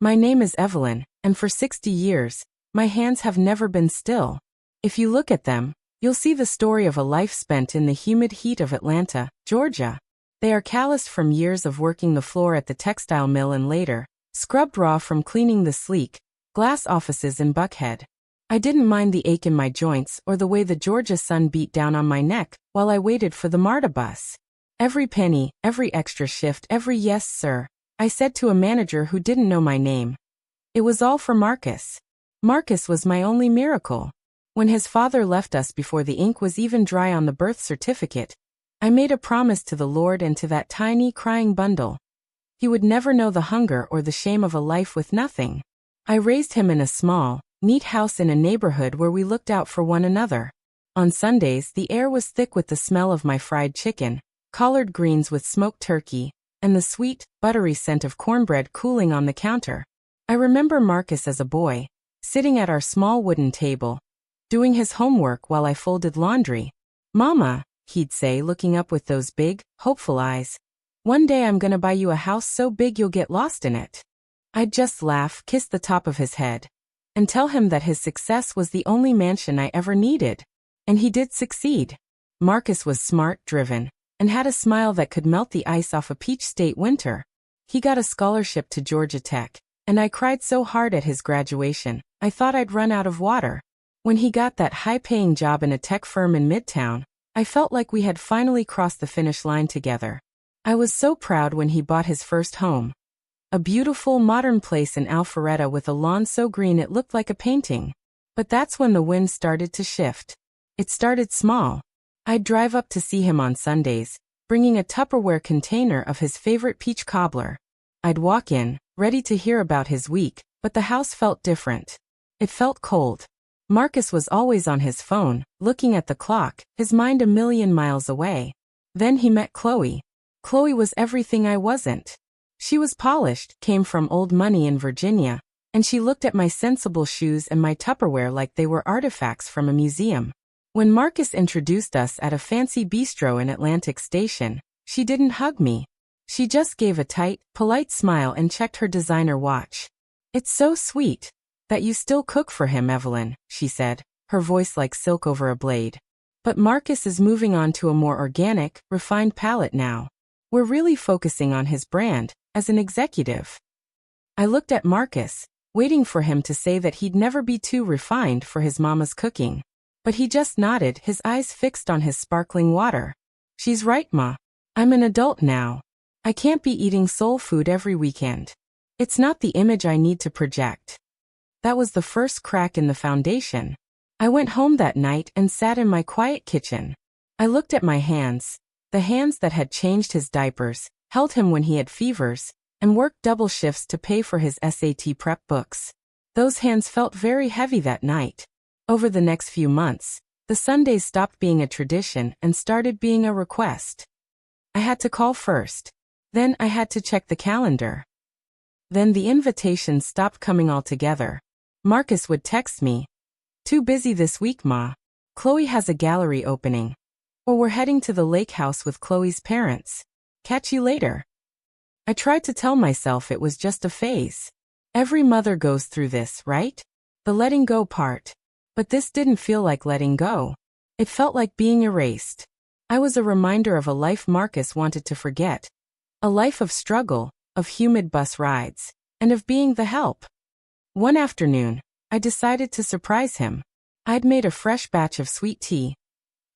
My name is Evelyn, and for 60 years, my hands have never been still. If you look at them, you'll see the story of a life spent in the humid heat of Atlanta, Georgia. They are calloused from years of working the floor at the textile mill and later, scrubbed raw from cleaning the sleek, glass offices in Buckhead. I didn't mind the ache in my joints or the way the Georgia sun beat down on my neck while I waited for the MARTA bus. Every penny, every extra shift, every yes, sir, I said to a manager who didn't know my name. It was all for Marcus. Marcus was my only miracle. When his father left us before the ink was even dry on the birth certificate, I made a promise to the Lord and to that tiny, crying bundle. He would never know the hunger or the shame of a life with nothing. I raised him in a small, neat house in a neighborhood where we looked out for one another. On Sundays, the air was thick with the smell of my fried chicken, collard greens with smoked turkey, and the sweet, buttery scent of cornbread cooling on the counter. I remember Marcus as a boy, sitting at our small wooden table, doing his homework while I folded laundry. "Mama," he'd say, looking up with those big, hopeful eyes, "one day I'm gonna buy you a house so big you'll get lost in it." I'd just laugh, kiss the top of his head, and tell him that his success was the only mansion I ever needed. And he did succeed. Marcus was smart, driven, and had a smile that could melt the ice off a Peach State winter. He got a scholarship to Georgia Tech, and I cried so hard at his graduation, I thought I'd run out of water. When he got that high-paying job in a tech firm in Midtown, I felt like we had finally crossed the finish line together. I was so proud when he bought his first home. A beautiful, modern place in Alpharetta with a lawn so green it looked like a painting. But that's when the wind started to shift. It started small. I'd drive up to see him on Sundays, bringing a Tupperware container of his favorite peach cobbler. I'd walk in, ready to hear about his week, but the house felt different. It felt cold. Marcus was always on his phone, looking at the clock, his mind a million miles away. Then he met Chloe. Chloe was everything I wasn't. She was polished, came from old money in Virginia, and she looked at my sensible shoes and my Tupperware like they were artifacts from a museum. When Marcus introduced us at a fancy bistro in Atlantic Station, she didn't hug me. She just gave a tight, polite smile and checked her designer watch. "It's so sweet that you still cook for him, Evelyn," she said, her voice like silk over a blade. "But Marcus is moving on to a more organic, refined palate now. We're really focusing on his brand, as an executive." I looked at Marcus, waiting for him to say that he'd never be too refined for his mama's cooking. But he just nodded, his eyes fixed on his sparkling water. "She's right, Ma. I'm an adult now. I can't be eating soul food every weekend. It's not the image I need to project." That was the first crack in the foundation. I went home that night and sat in my quiet kitchen. I looked at my hands, the hands that had changed his diapers, held him when he had fevers, and worked double shifts to pay for his SAT prep books. Those hands felt very heavy that night. Over the next few months, the Sundays stopped being a tradition and started being a request. I had to call first. Then I had to check the calendar. Then the invitations stopped coming altogether. Marcus would text me, "Too busy this week, Ma. Chloe has a gallery opening." Or, "We're heading to the lake house with Chloe's parents. Catch you later." I tried to tell myself it was just a phase. Every mother goes through this, right? The letting go part. But this didn't feel like letting go. It felt like being erased. I was a reminder of a life Marcus wanted to forget. A life of struggle, of humid bus rides, and of being the help. One afternoon, I decided to surprise him. I'd made a fresh batch of sweet tea,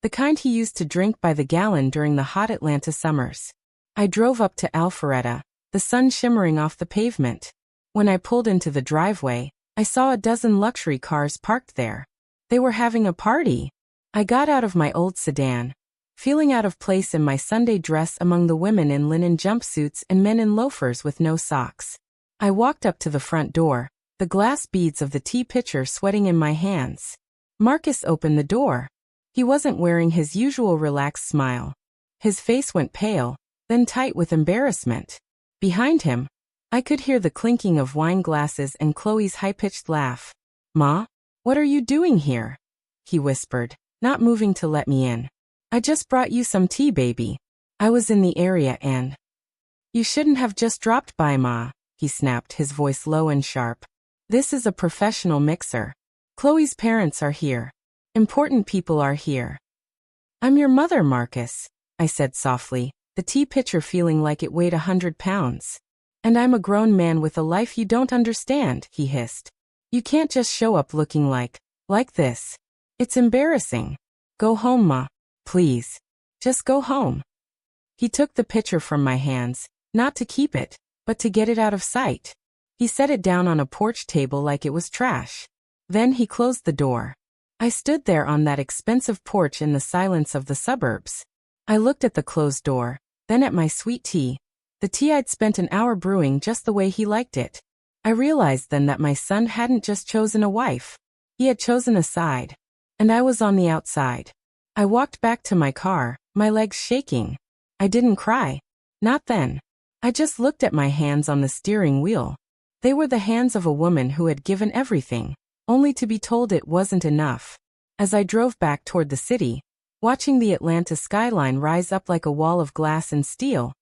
the kind he used to drink by the gallon during the hot Atlanta summers. I drove up to Alpharetta, the sun shimmering off the pavement. When I pulled into the driveway, I saw a dozen luxury cars parked there. They were having a party. I got out of my old sedan, feeling out of place in my Sunday dress among the women in linen jumpsuits and men in loafers with no socks. I walked up to the front door, the glass beads of the tea pitcher sweating in my hands. Marcus opened the door. He wasn't wearing his usual relaxed smile. His face went pale, then tight with embarrassment. Behind him, I could hear the clinking of wine glasses and Chloe's high-pitched laugh. "Ma, what are you doing here?" he whispered, not moving to let me in. "I just brought you some tea, baby. I was in the area and—" "You shouldn't have just dropped by, Ma," he snapped, his voice low and sharp. This is a professional mixer. Chloe's parents are here. Important people are here. I'm your mother, Marcus, I said softly, the tea pitcher feeling like it weighed 100 pounds. And I'm a grown man with a life you don't understand, he hissed. You can't just show up looking like this. It's embarrassing. Go home, Ma. Please. Just go home. He took the pitcher from my hands, not to keep it, but to get it out of sight. He set it down on a porch table like it was trash. Then he closed the door. I stood there on that expensive porch in the silence of the suburbs. I looked at the closed door, then at my sweet tea. The tea I'd spent an hour brewing just the way he liked it. I realized then that my son hadn't just chosen a wife. He had chosen a side. And I was on the outside. I walked back to my car, my legs shaking. I didn't cry. Not then. I just looked at my hands on the steering wheel. They were the hands of a woman who had given everything, only to be told it wasn't enough. As I drove back toward the city, watching the Atlanta skyline rise up like a wall of glass and steel,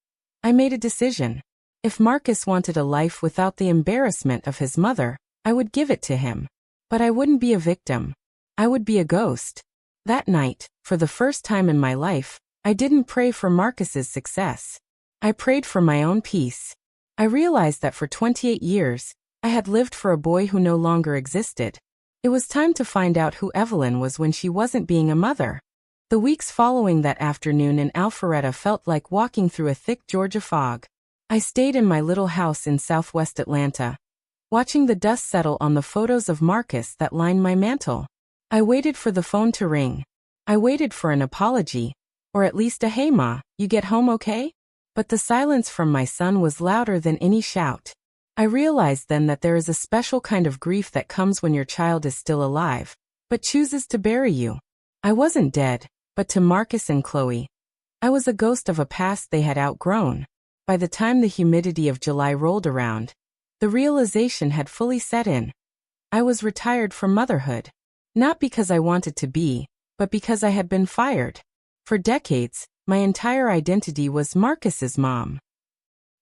I made a decision. If Marcus wanted a life without the embarrassment of his mother, I would give it to him. But I wouldn't be a victim. I would be a ghost. That night, for the first time in my life, I didn't pray for Marcus's success. I prayed for my own peace. I realized that for 28 years, I had lived for a boy who no longer existed. It was time to find out who Evelyn was when she wasn't being a mother. The weeks following that afternoon in Alpharetta felt like walking through a thick Georgia fog. I stayed in my little house in southwest Atlanta, watching the dust settle on the photos of Marcus that lined my mantel. I waited for the phone to ring. I waited for an apology, or at least a "Hey Ma, you get home okay?" But the silence from my son was louder than any shout. I realized then that there is a special kind of grief that comes when your child is still alive, but chooses to bury you. I wasn't dead, but to Marcus and Chloe, I was a ghost of a past they had outgrown. By the time the humidity of July rolled around, the realization had fully set in. I was retired from motherhood. Not because I wanted to be, but because I had been fired. For decades, my entire identity was Marcus's mom.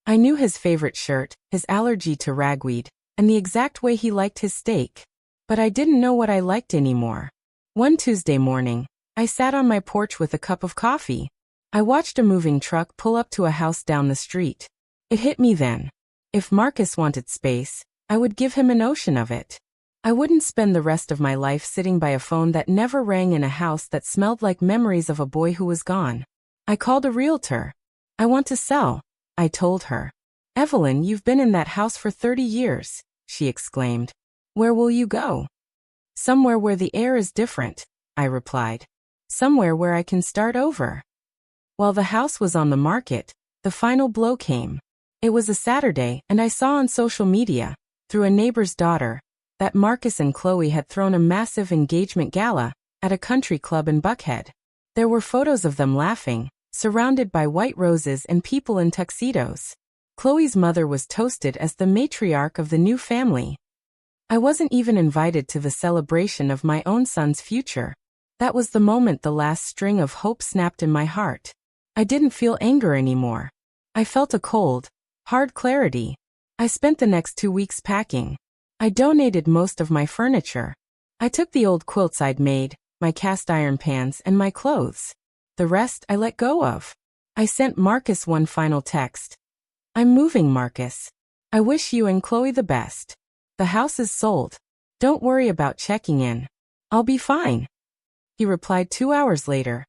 I knew his favorite shirt, his allergy to ragweed, and the exact way he liked his steak. But I didn't know what I liked anymore. One Tuesday morning, I sat on my porch with a cup of coffee. I watched a moving truck pull up to a house down the street. It hit me then. If Marcus wanted space, I would give him an ocean of it. I wouldn't spend the rest of my life sitting by a phone that never rang in a house that smelled like memories of a boy who was gone. I called a realtor. I want to sell, I told her. Evelyn, you've been in that house for 30 years, she exclaimed. Where will you go? Somewhere where the air is different, I replied. Somewhere where I can start over. While the house was on the market, the final blow came. It was a Saturday, and I saw on social media, through a neighbor's daughter, that Marcus and Chloe had thrown a massive engagement gala at a country club in Buckhead. There were photos of them laughing, surrounded by white roses and people in tuxedos. Chloe's mother was toasted as the matriarch of the new family. I wasn't even invited to the celebration of my own son's future. That was the moment the last string of hope snapped in my heart. I didn't feel anger anymore. I felt a cold, hard clarity. I spent the next 2 weeks packing. I donated most of my furniture. I took the old quilts I'd made, my cast iron pans, and my clothes. The rest I let go of. I sent Marcus one final text. I'm moving, Marcus. I wish you and Chloe the best. The house is sold. Don't worry about checking in. I'll be fine. He replied 2 hours later.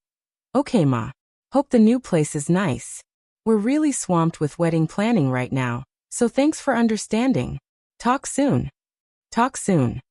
Okay, Ma. Hope the new place is nice. We're really swamped with wedding planning right now, so thanks for understanding. Talk soon. Talk soon.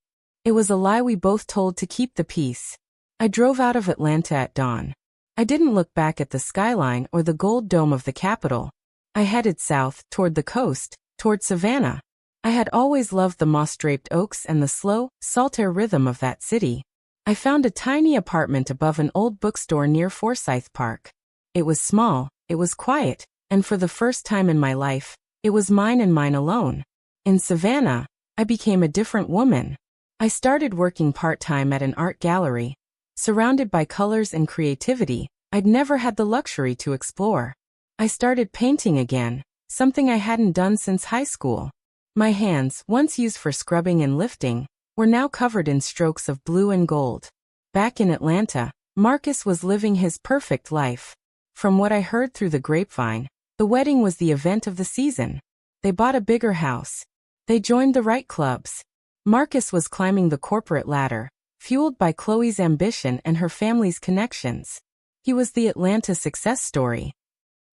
It was a lie we both told to keep the peace. I drove out of Atlanta at dawn. I didn't look back at the skyline or the gold dome of the Capitol. I headed south, toward the coast, toward Savannah. I had always loved the moss-draped oaks and the slow, salt air rhythm of that city. I found a tiny apartment above an old bookstore near Forsyth Park. It was small, it was quiet, and for the first time in my life, it was mine and mine alone. In Savannah, I became a different woman. I started working part-time at an art gallery. Surrounded by colors and creativity, I'd never had the luxury to explore. I started painting again, something I hadn't done since high school. My hands, once used for scrubbing and lifting, were now covered in strokes of blue and gold. Back in Atlanta, Marcus was living his perfect life. From what I heard through the grapevine, the wedding was the event of the season. They bought a bigger house. They joined the right clubs. Marcus was climbing the corporate ladder, fueled by Chloe's ambition and her family's connections. He was the Atlanta success story.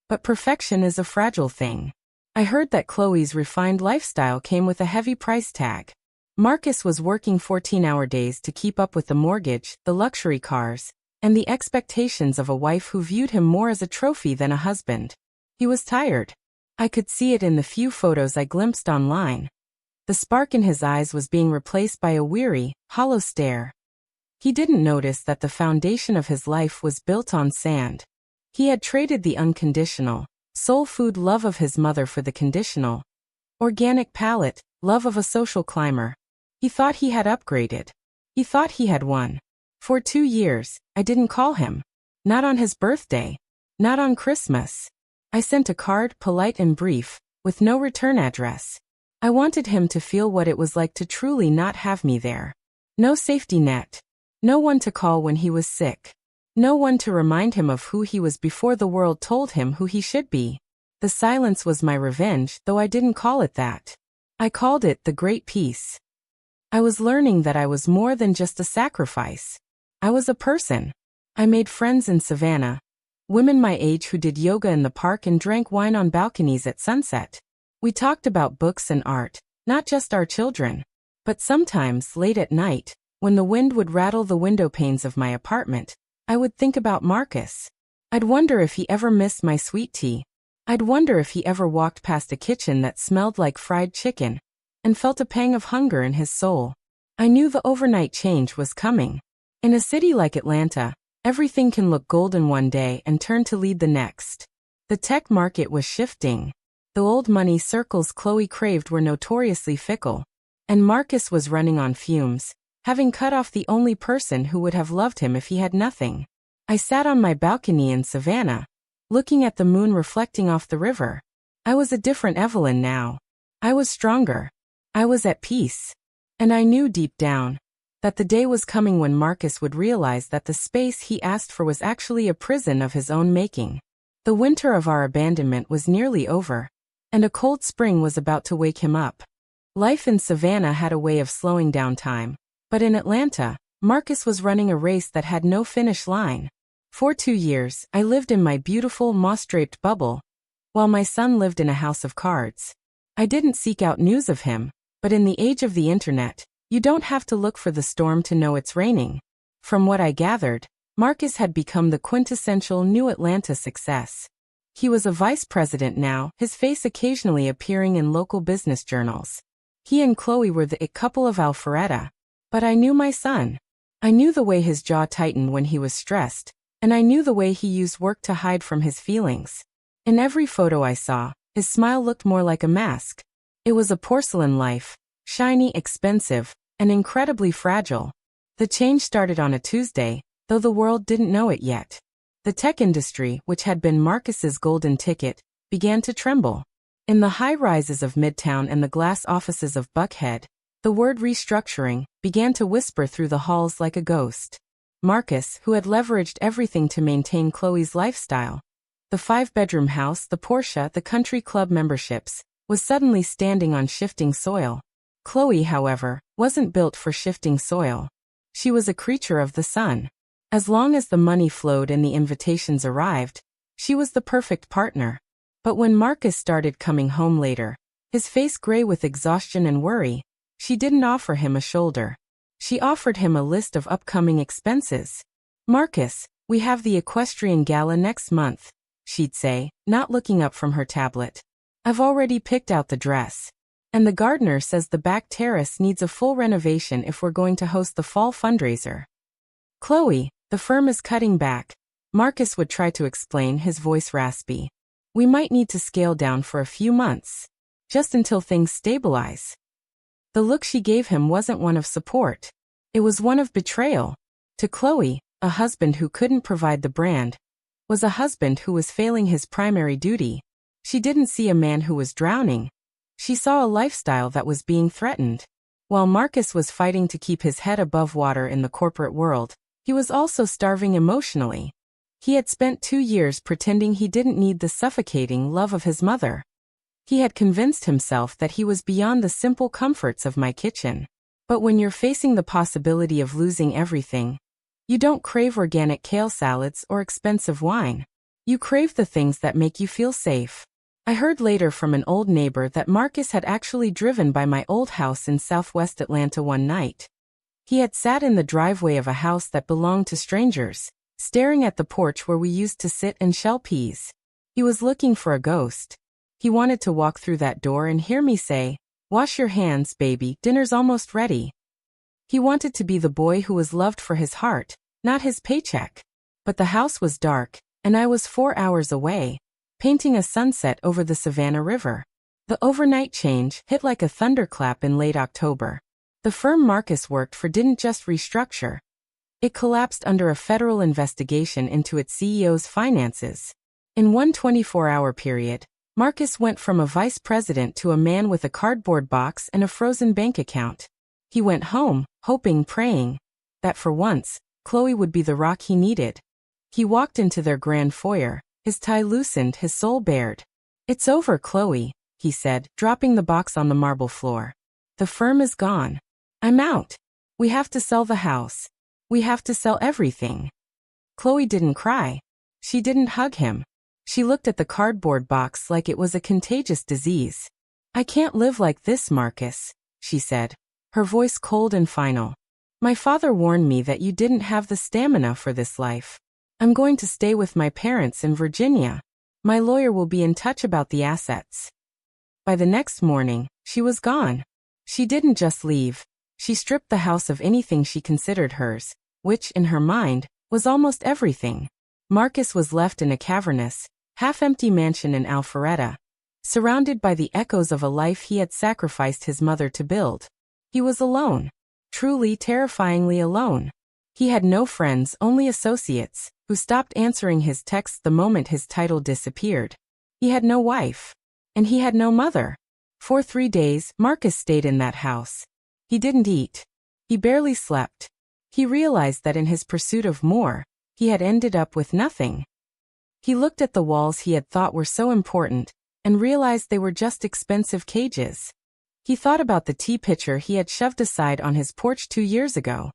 But perfection is a fragile thing. I heard that Chloe's refined lifestyle came with a heavy price tag. Marcus was working 14-hour days to keep up with the mortgage, the luxury cars, and the expectations of a wife who viewed him more as a trophy than a husband. He was tired. I could see it in the few photos I glimpsed online. The spark in his eyes was being replaced by a weary, hollow stare. He didn't notice that the foundation of his life was built on sand. He had traded the unconditional, soul food love of his mother for the conditional, organic palate, love of a social climber. He thought he had upgraded. He thought he had won. For 2 years, I didn't call him. Not on his birthday. Not on Christmas. I sent a card, polite and brief, with no return address. I wanted him to feel what it was like to truly not have me there. No safety net. No one to call when he was sick. No one to remind him of who he was before the world told him who he should be. The silence was my revenge, though I didn't call it that. I called it the Great Peace. I was learning that I was more than just a sacrifice. I was a person. I made friends in Savannah. Women my age who did yoga in the park and drank wine on balconies at sunset. We talked about books and art, not just our children. But sometimes, late at night, when the wind would rattle the window panes of my apartment, I would think about Marcus. I'd wonder if he ever missed my sweet tea. I'd wonder if he ever walked past a kitchen that smelled like fried chicken, and felt a pang of hunger in his soul. I knew the overnight change was coming. In a city like Atlanta, everything can look golden one day and turn to lead the next. The tech market was shifting. The old money circles Chloe craved were notoriously fickle. And Marcus was running on fumes, having cut off the only person who would have loved him if he had nothing. I sat on my balcony in Savannah, looking at the moon reflecting off the river. I was a different Evelyn now. I was stronger. I was at peace. And I knew deep down that the day was coming when Marcus would realize that the space he asked for was actually a prison of his own making. The winter of our abandonment was nearly over, and a cold spring was about to wake him up. Life in Savannah had a way of slowing down time, but in Atlanta, Marcus was running a race that had no finish line. For 2 years, I lived in my beautiful moss-draped bubble, while my son lived in a house of cards. I didn't seek out news of him, but in the age of the internet, you don't have to look for the storm to know it's raining. From what I gathered, Marcus had become the quintessential new Atlanta success. He was a vice president now, his face occasionally appearing in local business journals. He and Chloe were the it couple of Alpharetta. But I knew my son. I knew the way his jaw tightened when he was stressed, and I knew the way he used work to hide from his feelings. In every photo I saw, his smile looked more like a mask. It was a porcelain life, shiny, expensive, and incredibly fragile. The change started on a Tuesday, though the world didn't know it yet. The tech industry, which had been Marcus's golden ticket, began to tremble. In the high rises of Midtown and the glass offices of Buckhead, the word restructuring began to whisper through the halls like a ghost. Marcus, who had leveraged everything to maintain Chloe's lifestyle, the 5-bedroom house, the Porsche, the country club memberships, was suddenly standing on shifting soil. Chloe, however, wasn't built for shifting soil. She was a creature of the sun. As long as the money flowed and the invitations arrived, she was the perfect partner. But when Marcus started coming home later, his face gray with exhaustion and worry, she didn't offer him a shoulder. She offered him a list of upcoming expenses. "Marcus, we have the equestrian gala next month," she'd say, not looking up from her tablet. "I've already picked out the dress. And the gardener says the back terrace needs a full renovation if we're going to host the fall fundraiser." "Chloe, the firm is cutting back," Marcus would try to explain, his voice raspy. "We might need to scale down for a few months. Just until things stabilize." The look she gave him wasn't one of support. It was one of betrayal. To Chloe, a husband who couldn't provide the brand was a husband who was failing his primary duty. She didn't see a man who was drowning. She saw a lifestyle that was being threatened. While Marcus was fighting to keep his head above water in the corporate world, he was also starving emotionally. He had spent 2 years pretending he didn't need the suffocating love of his mother. He had convinced himself that he was beyond the simple comforts of my kitchen. But when you're facing the possibility of losing everything, you don't crave organic kale salads or expensive wine. You crave the things that make you feel safe. I heard later from an old neighbor that Marcus had actually driven by my old house in southwest Atlanta one night. He had sat in the driveway of a house that belonged to strangers, staring at the porch where we used to sit and shell peas. He was looking for a ghost. He wanted to walk through that door and hear me say, "Wash your hands, baby, dinner's almost ready." He wanted to be the boy who was loved for his heart, not his paycheck. But the house was dark, and I was 4 hours away, painting a sunset over the Savannah River. The overnight change hit like a thunderclap in late October. The firm Marcus worked for didn't just restructure. It collapsed under a federal investigation into its CEO's finances. In one 24-hour period, Marcus went from a vice president to a man with a cardboard box and a frozen bank account. He went home, hoping, praying, that for once, Chloe would be the rock he needed. He walked into their grand foyer, his tie loosened, his soul bared. "It's over, Chloe," he said, dropping the box on the marble floor. "The firm is gone. I'm out. We have to sell the house. We have to sell everything." Chloe didn't cry. She didn't hug him. She looked at the cardboard box like it was a contagious disease. "I can't live like this, Marcus," she said, her voice cold and final. "My father warned me that you didn't have the stamina for this life. I'm going to stay with my parents in Virginia. My lawyer will be in touch about the assets." By the next morning, she was gone. She didn't just leave. She stripped the house of anything she considered hers, which, in her mind, was almost everything. Marcus was left in a cavernous, half-empty mansion in Alpharetta, surrounded by the echoes of a life he had sacrificed his mother to build. He was alone. Truly terrifyingly alone. He had no friends, only associates, who stopped answering his texts the moment his title disappeared. He had no wife. And he had no mother. For 3 days, Marcus stayed in that house. He didn't eat. He barely slept. He realized that in his pursuit of more, he had ended up with nothing. He looked at the walls he had thought were so important, and realized they were just expensive cages. He thought about the tea pitcher he had shoved aside on his porch 2 years ago.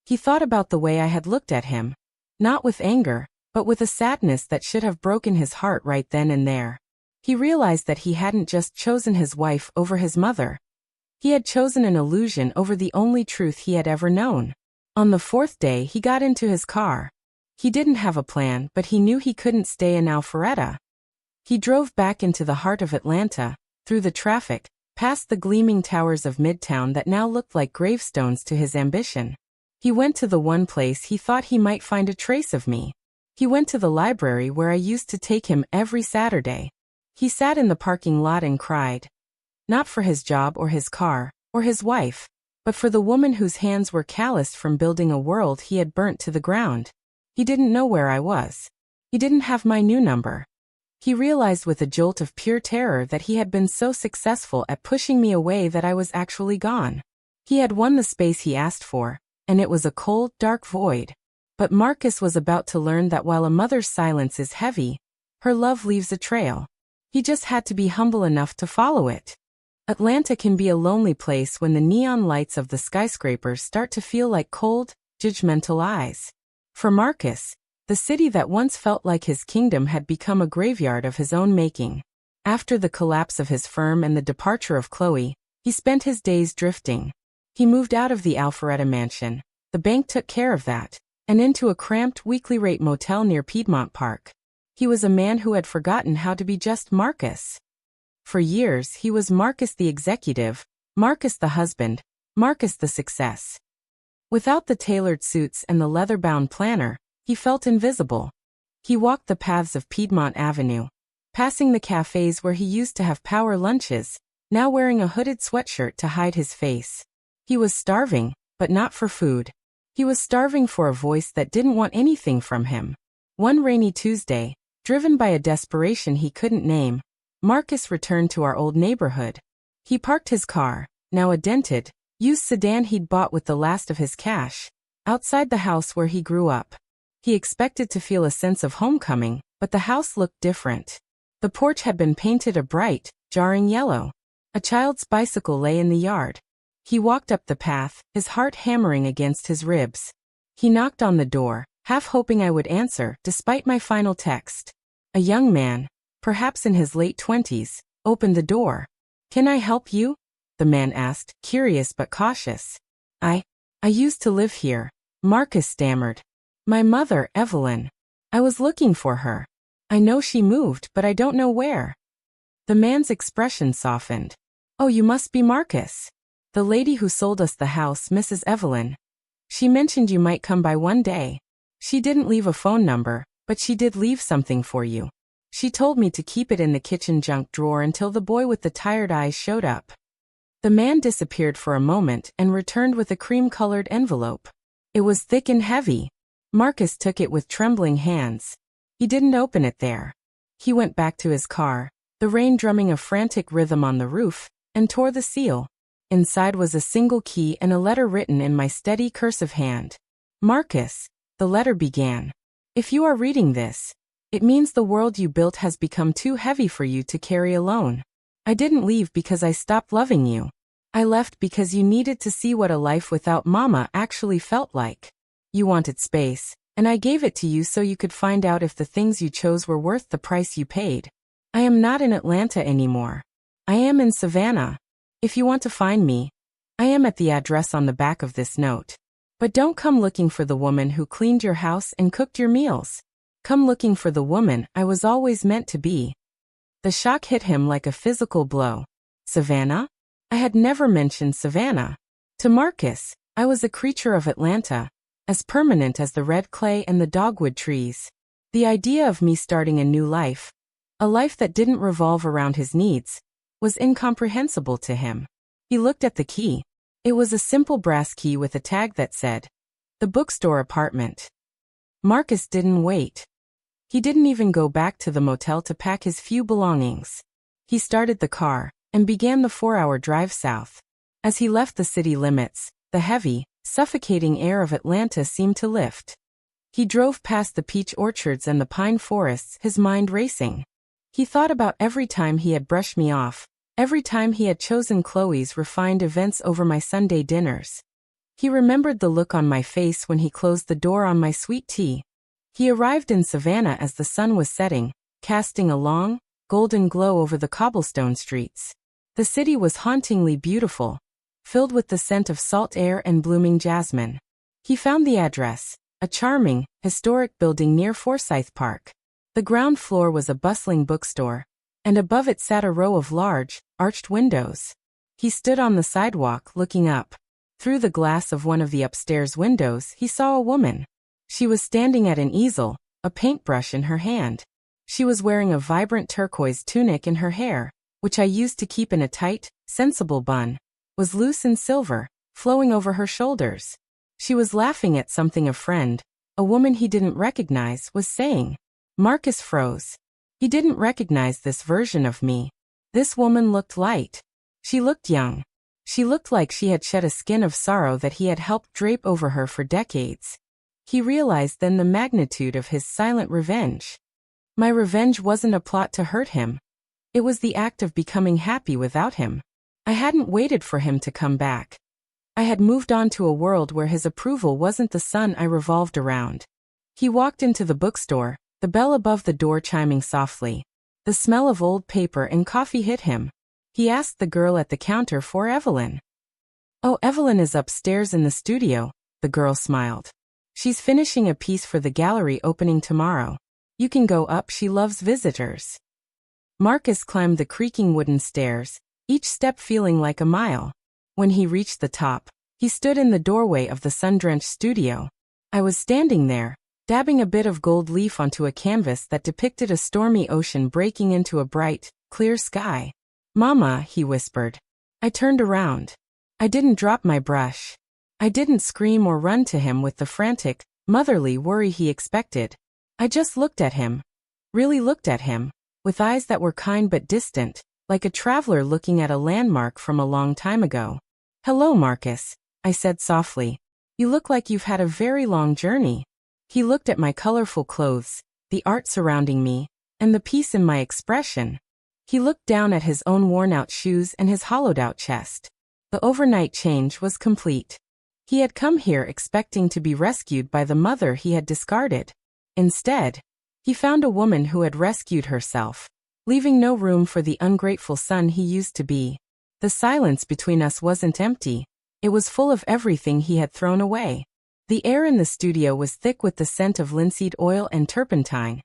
He thought about the way I had looked at him, not with anger, but with a sadness that should have broken his heart right then and there. He realized that he hadn't just chosen his wife over his mother. He had chosen an illusion over the only truth he had ever known. On the 4th day, he got into his car. He didn't have a plan, but he knew he couldn't stay in Alpharetta. He drove back into the heart of Atlanta, through the traffic, past the gleaming towers of Midtown that now looked like gravestones to his ambition. He went to the one place he thought he might find a trace of me. He went to the library where I used to take him every Saturday. He sat in the parking lot and cried. Not for his job or his car, or his wife, but for the woman whose hands were calloused from building a world he had burnt to the ground. He didn't know where I was. He didn't have my new number. He realized with a jolt of pure terror that he had been so successful at pushing me away that I was actually gone. He had won the space he asked for, and it was a cold, dark void. But Marcus was about to learn that while a mother's silence is heavy, her love leaves a trail. He just had to be humble enough to follow it. Atlanta can be a lonely place when the neon lights of the skyscrapers start to feel like cold, judgmental eyes. For Marcus, the city that once felt like his kingdom had become a graveyard of his own making. After the collapse of his firm and the departure of Chloe, he spent his days drifting. He moved out of the Alpharetta mansion, the bank took care of that, and into a cramped weekly rate motel near Piedmont Park. He was a man who had forgotten how to be just Marcus. For years he was Marcus the executive, Marcus the husband, Marcus the success. Without the tailored suits and the leather-bound planner, he felt invisible. He walked the paths of Piedmont Avenue, passing the cafes where he used to have power lunches, now wearing a hooded sweatshirt to hide his face. He was starving, but not for food. He was starving for a voice that didn't want anything from him. One rainy Tuesday, driven by a desperation he couldn't name, Marcus returned to our old neighborhood. He parked his car, now a dented, used sedan he'd bought with the last of his cash, outside the house where he grew up. He expected to feel a sense of homecoming, but the house looked different. The porch had been painted a bright, jarring yellow. A child's bicycle lay in the yard. He walked up the path, his heart hammering against his ribs. He knocked on the door, half hoping I would answer, despite my final text. A young man, perhaps in his late 20s, opened the door. "Can I help you?" the man asked, curious but cautious. I used to live here," Marcus stammered. "My mother, Evelyn. I was looking for her. I know she moved, but I don't know where." The man's expression softened. "Oh, you must be Marcus. The lady who sold us the house, Mrs. Evelyn. She mentioned you might come by one day. She didn't leave a phone number, but she did leave something for you. She told me to keep it in the kitchen junk drawer until the boy with the tired eyes showed up." The man disappeared for a moment and returned with a cream-colored envelope. It was thick and heavy. Marcus took it with trembling hands. He didn't open it there. He went back to his car, the rain drumming a frantic rhythm on the roof, and tore the seal. Inside was a single key and a letter written in my steady cursive hand. "Marcus," the letter began. "If you are reading this, it means the world you built has become too heavy for you to carry alone. I didn't leave because I stopped loving you. I left because you needed to see what a life without Mama actually felt like. You wanted space, and I gave it to you so you could find out if the things you chose were worth the price you paid. I am not in Atlanta anymore. I am in Savannah. If you want to find me, I am at the address on the back of this note. But don't come looking for the woman who cleaned your house and cooked your meals. Come looking for the woman I was always meant to be." The shock hit him like a physical blow. Savannah? I had never mentioned Savannah. To Marcus, I was a creature of Atlanta, as permanent as the red clay and the dogwood trees. The idea of me starting a new life, a life that didn't revolve around his needs, was incomprehensible to him. He looked at the key. It was a simple brass key with a tag that said, "The bookstore apartment." Marcus didn't wait. He didn't even go back to the motel to pack his few belongings. He started the car and began the 4-hour drive south. As he left the city limits, the heavy, suffocating air of Atlanta seemed to lift. He drove past the peach orchards and the pine forests, his mind racing. He thought about every time he had brushed me off, every time he had chosen Chloe's refined events over my Sunday dinners. He remembered the look on my face when he closed the door on my sweet tea. He arrived in Savannah as the sun was setting, casting a long, golden glow over the cobblestone streets. The city was hauntingly beautiful, filled with the scent of salt air and blooming jasmine. He found the address, a charming, historic building near Forsyth Park. The ground floor was a bustling bookstore, and above it sat a row of large, arched windows. He stood on the sidewalk, looking up. Through the glass of one of the upstairs windows, he saw a woman. She was standing at an easel, a paintbrush in her hand. She was wearing a vibrant turquoise tunic, and her hair, which I used to keep in a tight, sensible bun, was loose and silver, flowing over her shoulders. She was laughing at something a friend, a woman he didn't recognize, was saying. Marcus froze. He didn't recognize this version of me. This woman looked light. She looked young. She looked like she had shed a skin of sorrow that he had helped drape over her for decades. He realized then the magnitude of his silent revenge. My revenge wasn't a plot to hurt him. It was the act of becoming happy without him. I hadn't waited for him to come back. I had moved on to a world where his approval wasn't the sun I revolved around. He walked into the bookstore, the bell above the door chiming softly. The smell of old paper and coffee hit him. He asked the girl at the counter for Evelyn. "Oh, Evelyn is upstairs in the studio," the girl smiled. "She's finishing a piece for the gallery opening tomorrow. You can go up, she loves visitors." Marcus climbed the creaking wooden stairs, each step feeling like a mile. When he reached the top, he stood in the doorway of the sun-drenched studio. I was standing there, dabbing a bit of gold leaf onto a canvas that depicted a stormy ocean breaking into a bright, clear sky. "Mama," he whispered. I turned around. I didn't drop my brush. I didn't scream or run to him with the frantic, motherly worry he expected. I just looked at him. Really looked at him, with eyes that were kind but distant, like a traveler looking at a landmark from a long time ago. "Hello, Marcus," I said softly. "You look like you've had a very long journey." He looked at my colorful clothes, the art surrounding me, and the peace in my expression. He looked down at his own worn-out shoes and his hollowed-out chest. The overnight change was complete. He had come here expecting to be rescued by the mother he had discarded. Instead, he found a woman who had rescued herself, leaving no room for the ungrateful son he used to be. The silence between us wasn't empty. It was full of everything he had thrown away. The air in the studio was thick with the scent of linseed oil and turpentine,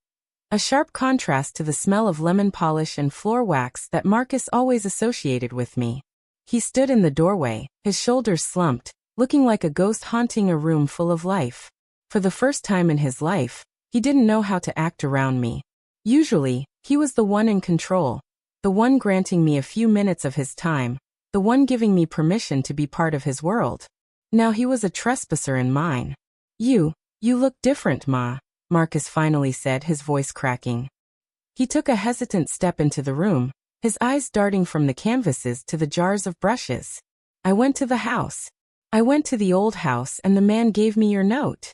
a sharp contrast to the smell of lemon polish and floor wax that Marcus always associated with me. He stood in the doorway, his shoulders slumped, looking like a ghost haunting a room full of life. For the first time in his life, he didn't know how to act around me. Usually, he was the one in control, the one granting me a few minutes of his time, the one giving me permission to be part of his world. Now he was a trespasser in mine. You look different, Ma," Marcus finally said, his voice cracking. He took a hesitant step into the room, his eyes darting from the canvases to the jars of brushes. "I went to the house. I went to the old house and the man gave me your note.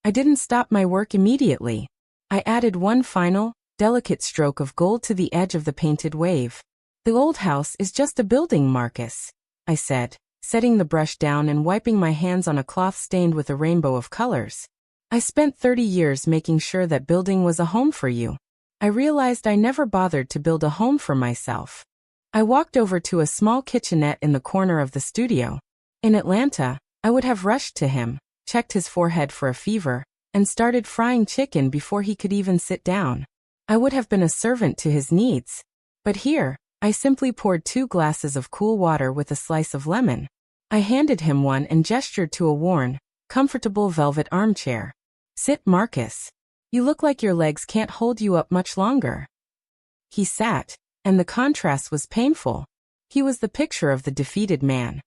I didn't stop my work immediately. I added one final, delicate stroke of gold to the edge of the painted wave. The old house is just a building, Marcus," I said, setting the brush down and wiping my hands on a cloth stained with a rainbow of colors. "I spent 30 years making sure that building was a home for you. I realized I never bothered to build a home for myself." I walked over to a small kitchenette in the corner of the studio. In Atlanta, I would have rushed to him, checked his forehead for a fever, and started frying chicken before he could even sit down. I would have been a servant to his needs. But here, I simply poured 2 glasses of cool water with a slice of lemon. I handed him one and gestured to a worn, comfortable velvet armchair. "Sit, Marcus. You look like your legs can't hold you up much longer." He sat, and the contrast was painful. He was the picture of the defeated man.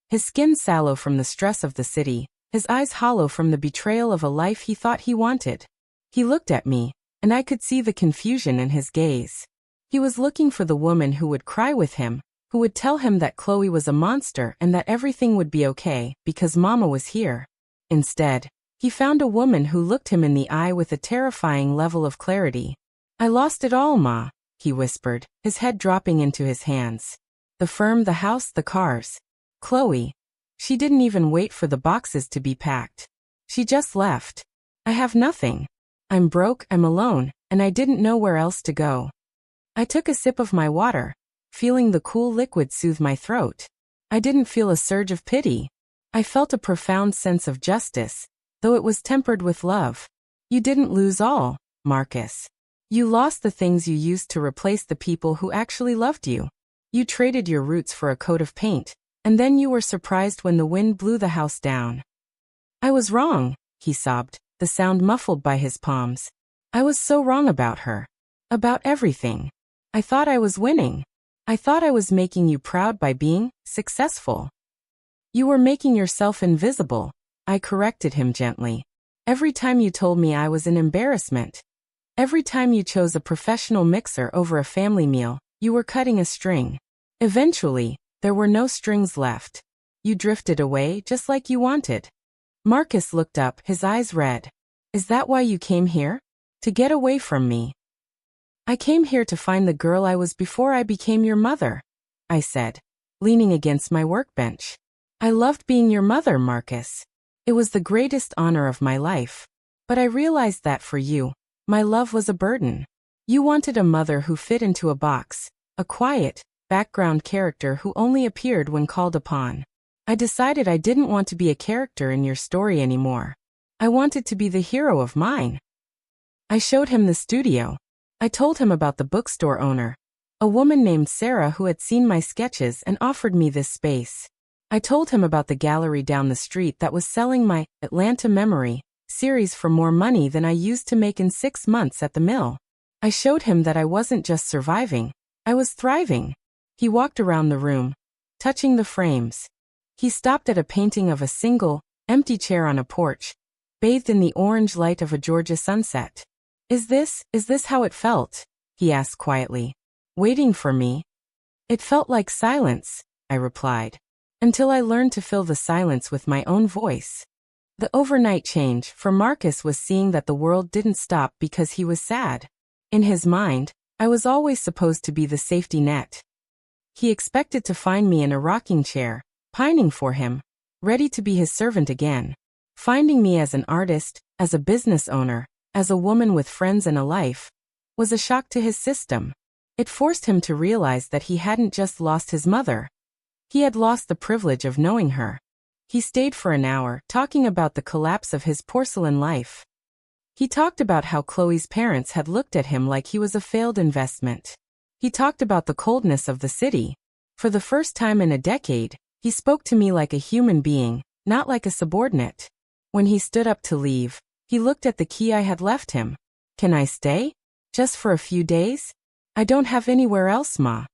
His skin sallow from the stress of the city, his eyes hollow from the betrayal of a life he thought he wanted. He looked at me, and I could see the confusion in his gaze. He was looking for the woman who would cry with him, who would tell him that Chloe was a monster and that everything would be okay because Mama was here. Instead, he found a woman who looked him in the eye with a terrifying level of clarity. "I lost it all, Ma," he whispered, his head dropping into his hands. "The firm, the house, the cars. Chloe. She didn't even wait for the boxes to be packed. She just left. I have nothing. I'm broke, I'm alone, and I didn't know where else to go." I took a sip of my water, feeling the cool liquid soothe my throat. I didn't feel a surge of pity. I felt a profound sense of justice, though it was tempered with love. "You didn't lose all, Marcus. You lost the things you used to replace the people who actually loved you. You traded your roots for a coat of paint, and then you were surprised when the wind blew the house down." "I was wrong," he sobbed, the sound muffled by his palms. "I was so wrong about her. About everything. I thought I was winning. I thought I was making you proud by being successful. You were making yourself invisible," I corrected him gently. "Every time you told me I was an embarrassment. Every time you chose a professional mixer over a family meal, you were cutting a string. Eventually, there were no strings left. You drifted away just like you wanted." Marcus looked up, his eyes red. "Is that why you came here? To get away from me?" "I came here to find the girl I was before I became your mother," I said, leaning against my workbench. "I loved being your mother, Marcus. It was the greatest honor of my life. But I realized that for you, my love was a burden. You wanted a mother who fit into a box, a quiet, background character who only appeared when called upon. I decided I didn't want to be a character in your story anymore. I wanted to be the hero of mine." I showed him the studio. I told him about the bookstore owner, a woman named Sarah who had seen my sketches and offered me this space. I told him about the gallery down the street that was selling my Atlanta Memory series for more money than I used to make in 6 months at the mill. I showed him that I wasn't just surviving, I was thriving. He walked around the room, touching the frames. He stopped at a painting of a single, empty chair on a porch, bathed in the orange light of a Georgia sunset. Is this how it felt?" he asked quietly. "Waiting for me? It felt like silence, I replied, until I learned to fill the silence with my own voice. The overnight change for Marcus was seeing that the world didn't stop because he was sad. In his mind, I was always supposed to be the safety net. He expected to find me in a rocking chair, pining for him, ready to be his servant again. Finding me as an artist, as a business owner, as a woman with friends and a life, was a shock to his system. It forced him to realize that he hadn't just lost his mother. He had lost the privilege of knowing her. He stayed for an hour, talking about the collapse of his porcelain life. He talked about how Chloe's parents had looked at him like he was a failed investment. He talked about the coldness of the city. For the first time in a decade, he spoke to me like a human being, not like a subordinate. When he stood up to leave, he looked at the key I had left him. Can I stay? Just for a few days? I don't have anywhere else, Ma.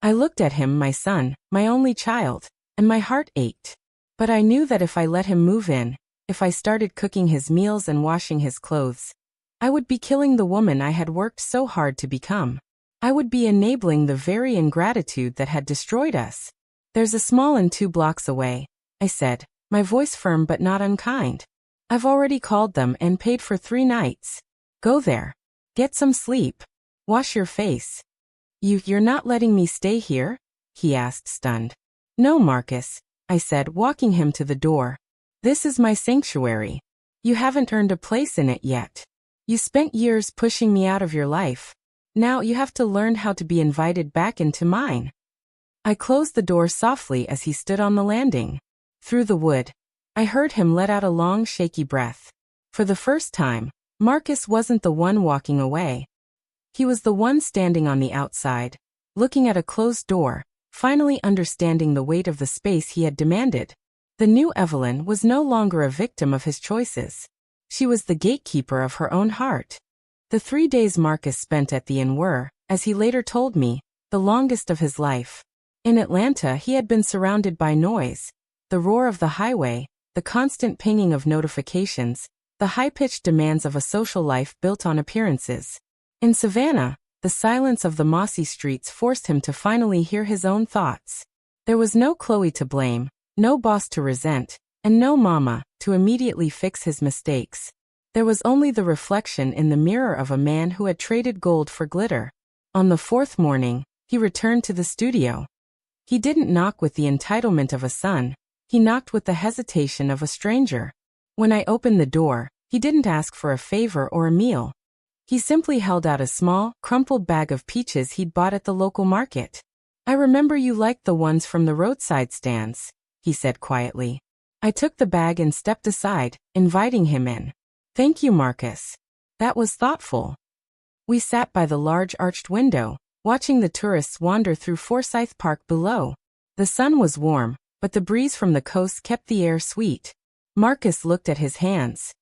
I looked at him, my son, my only child, and my heart ached. But I knew that if I let him move in, if I started cooking his meals and washing his clothes, I would be killing the woman I had worked so hard to become. I would be enabling the very ingratitude that had destroyed us. There's a small inn 2 blocks away, I said, my voice firm but not unkind. I've already called them and paid for 3 nights. Go there. Get some sleep. Wash your face. You're not letting me stay here? He asked, stunned. No, Marcus, I said, walking him to the door. This is my sanctuary. You haven't earned a place in it yet. You spent years pushing me out of your life. Now you have to learn how to be invited back into mine. I closed the door softly as he stood on the landing. Through the wood, I heard him let out a long, shaky breath. For the first time, Marcus wasn't the one walking away. He was the one standing on the outside, looking at a closed door, finally understanding the weight of the space he had demanded. The new Evelyn was no longer a victim of his choices. She was the gatekeeper of her own heart. The 3 days Marcus spent at the inn were, as he later told me, the longest of his life. In Atlanta, he had been surrounded by noise, the roar of the highway, the constant pinging of notifications, the high-pitched demands of a social life built on appearances. In Savannah, the silence of the mossy streets forced him to finally hear his own thoughts. There was no Chloe to blame, no boss to resent, and no mama to immediately fix his mistakes. There was only the reflection in the mirror of a man who had traded gold for glitter. On the 4th morning, he returned to the studio. He didn't knock with the entitlement of a son, he knocked with the hesitation of a stranger. When I opened the door, he didn't ask for a favor or a meal. He simply held out a small, crumpled bag of peaches he'd bought at the local market. I remember you liked the ones from the roadside stands, he said quietly. I took the bag and stepped aside, inviting him in. Thank you, Marcus. That was thoughtful. We sat by the large arched window, watching the tourists wander through Forsyth Park below. The sun was warm, but the breeze from the coast kept the air sweet. Marcus looked at his hands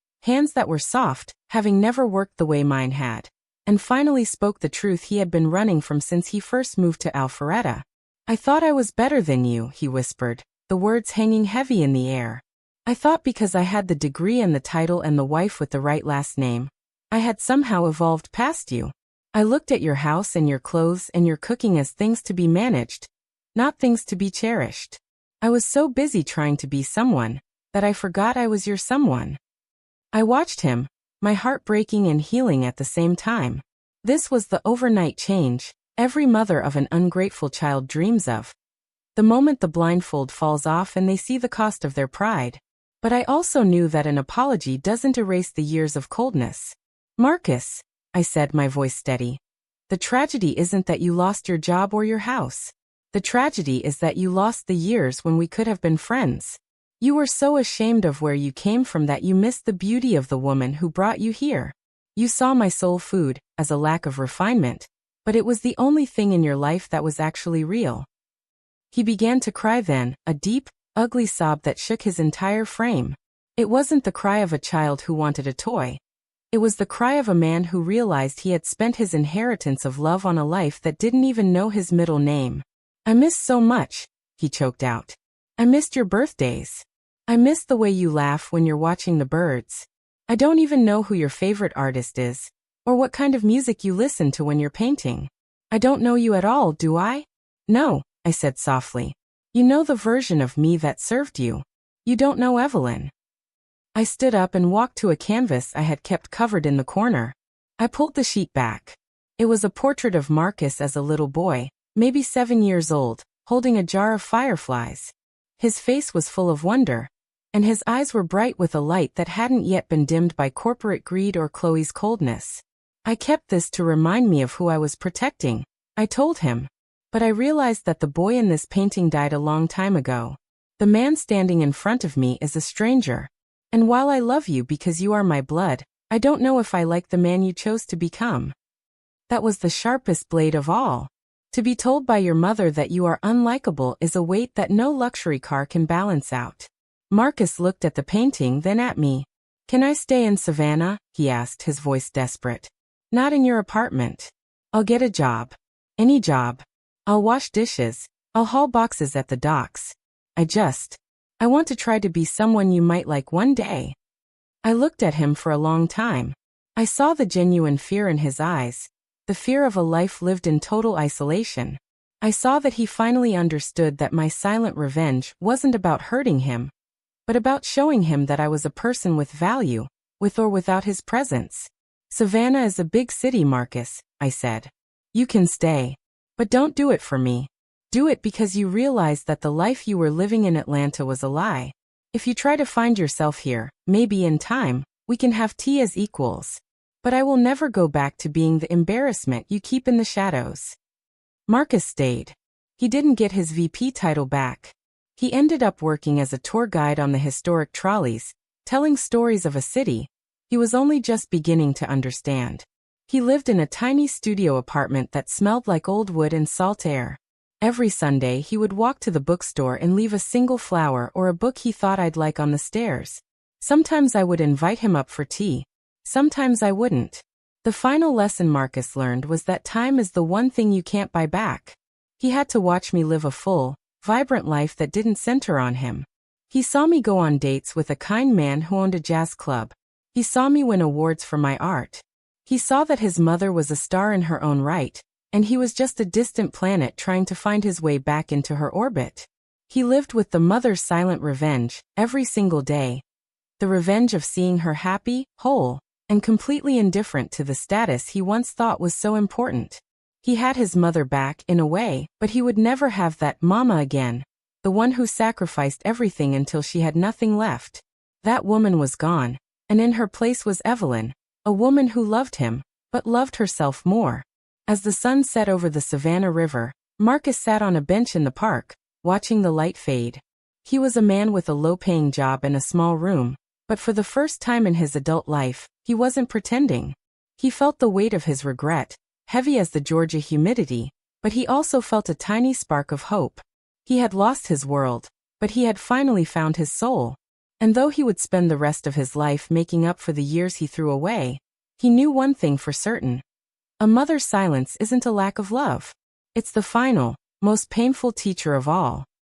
that were soft, having never worked the way mine had, and finally spoke the truth he had been running from since he first moved to Alpharetta. I thought I was better than you, he whispered, the words hanging heavy in the air. I thought because I had the degree and the title and the wife with the right last name, I had somehow evolved past you. I looked at your house and your clothes and your cooking as things to be managed, not things to be cherished. I was so busy trying to be someone, that I forgot I was your someone. I watched him, my heart breaking and healing at the same time. This was the overnight change every mother of an ungrateful child dreams of. The moment the blindfold falls off and they see the cost of their pride. But I also knew that an apology doesn't erase the years of coldness. Marcus, I said, my voice steady. The tragedy isn't that you lost your job or your house. The tragedy is that you lost the years when we could have been friends. You were so ashamed of where you came from that you missed the beauty of the woman who brought you here. You saw my soul food as a lack of refinement, but it was the only thing in your life that was actually real. He began to cry then, a deep, ugly sob that shook his entire frame. It wasn't the cry of a child who wanted a toy. It was the cry of a man who realized he had spent his inheritance of love on a life that didn't even know his middle name. I missed so much, he choked out. I missed your birthdays. I missed the way you laugh when you're watching the birds. I don't even know who your favorite artist is, or what kind of music you listen to when you're painting. I don't know you at all, do I? No, I said softly. You know the version of me that served you. You don't know Evelyn. I stood up and walked to a canvas I had kept covered in the corner. I pulled the sheet back. It was a portrait of Marcus as a little boy, maybe 7 years old, holding a jar of fireflies. His face was full of wonder, and his eyes were bright with a light that hadn't yet been dimmed by corporate greed or Chloe's coldness. I kept this to remind me of who I was protecting, I told him. But I realized that the boy in this painting died a long time ago. The man standing in front of me is a stranger. And while I love you because you are my blood, I don't know if I like the man you chose to become. That was the sharpest blade of all. To be told by your mother that you are unlikable is a weight that no luxury car can balance out. Marcus looked at the painting, then at me. Can I stay in Savannah? He asked, his voice desperate. Not in your apartment. I'll get a job. Any job. I'll wash dishes. I'll haul boxes at the docks. I want to try to be someone you might like one day. I looked at him for a long time. I saw the genuine fear in his eyes, the fear of a life lived in total isolation. I saw that he finally understood that my silent revenge wasn't about hurting him, but about showing him that I was a person with value, with or without his presence. Savannah is a big city, Marcus, I said. You can stay. But don't do it for me. Do it because you realize that the life you were living in Atlanta was a lie. If you try to find yourself here, maybe in time, we can have tea as equals. But I will never go back to being the embarrassment you keep in the shadows. Marcus stayed. He didn't get his VP title back. He ended up working as a tour guide on the historic trolleys, telling stories of a city he was only just beginning to understand. He lived in a tiny studio apartment that smelled like old wood and salt air. Every Sunday he would walk to the bookstore and leave a single flower or a book he thought I'd like on the stairs. Sometimes I would invite him up for tea. Sometimes I wouldn't. The final lesson Marcus learned was that time is the one thing you can't buy back. He had to watch me live a full, vibrant life that didn't center on him. He saw me go on dates with a kind man who owned a jazz club. He saw me win awards for my art. He saw that his mother was a star in her own right, and he was just a distant planet trying to find his way back into her orbit. He lived with the mother's silent revenge, every single day. The revenge of seeing her happy, whole, and completely indifferent to the status he once thought was so important. He had his mother back, in a way, but he would never have that mama again, the one who sacrificed everything until she had nothing left. That woman was gone, and in her place was Evelyn, a woman who loved him, but loved herself more. As the sun set over the Savannah River, Marcus sat on a bench in the park, watching the light fade. He was a man with a low-paying job and a small room, but for the first time in his adult life, he wasn't pretending. He felt the weight of his regret, heavy as the Georgia humidity, but he also felt a tiny spark of hope. He had lost his world, but he had finally found his soul. And though he would spend the rest of his life making up for the years he threw away, he knew one thing for certain. A mother's silence isn't a lack of love. It's the final, most painful teacher of all.